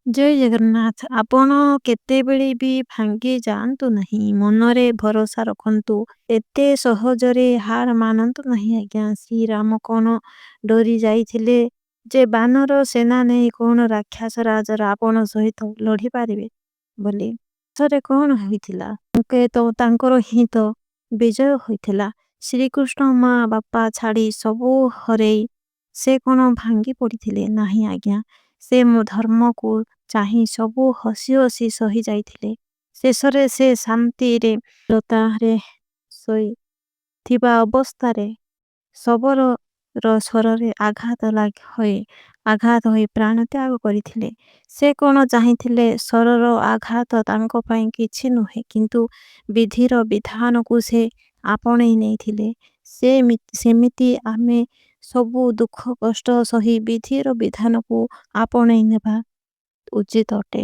ଜୟ ଜଗନ୍ନାଥ। ଆପଣ କେତେବେଳେ ବି ଭାଙ୍ଗି ଯାଆନ୍ତୁ ନାହିଁ। ମନରେ ଭରସା ରଖନ୍ତୁ। ଏତେ ସହଜରେ ହାର ମାନନ୍ତୁ ନାହିଁ ଆଜ୍ଞା। ଶ୍ରୀରାମ କଣ ଡରି ଯାଇଥିଲେ ଯେ ବାନର ସେନା ନେଇ କଣ ରାକ୍ଷସ ରାଜ ରାବଣ ସହିତ ଲଢି ପାରିବେ ବୋଲି। ଥରେ କଣ ହୋଇଥିଲା? ତାଙ୍କର ହିଁ ତ ବିଜୟ ହୋଇଥିଲା। ଶ୍ରୀକୃଷ୍ଣ ମା ବାପା ଛାଡ଼ି ସବୁ ହରେଇ ସେ କଣ ଭାଙ୍ଗି ପଡ଼ିଥିଲେ ନାହିଁ ଆଜ୍ଞା। ସେ ମୋ ଧର୍ମକୁ ଚାହିଁ ସବୁ ହସି ହସି ସହି ଯାଇଥିଲେ। ଶେଷରେ ସେ ଶାନ୍ତିରେ ଲତାରେ ଶୋଇଥିବା ଅବସ୍ଥାରେ ଶବରର ସ୍ୱରରେ ଆଘାତ ହୋଇ ପ୍ରାଣ ତ୍ୟାଗ କରିଥିଲେ। ସେ କଣ ଚାହିଁଥିଲେ ସ୍ୱରର ଆଘାତ ତାଙ୍କ ପାଇଁ କିଛି ନୁହେଁ, କିନ୍ତୁ ବିଧିର ବିଧାନକୁ ସେ ଆପଣେଇ ନେଇଥିଲେ। ସେମିତି ଆମେ ସବୁ ଦୁଃଖ କଷ୍ଟ ସହି ବିଧିର ବିଧାନକୁ ଆପଣେଇ ନେବା ଉଚିତ ଅଟେ।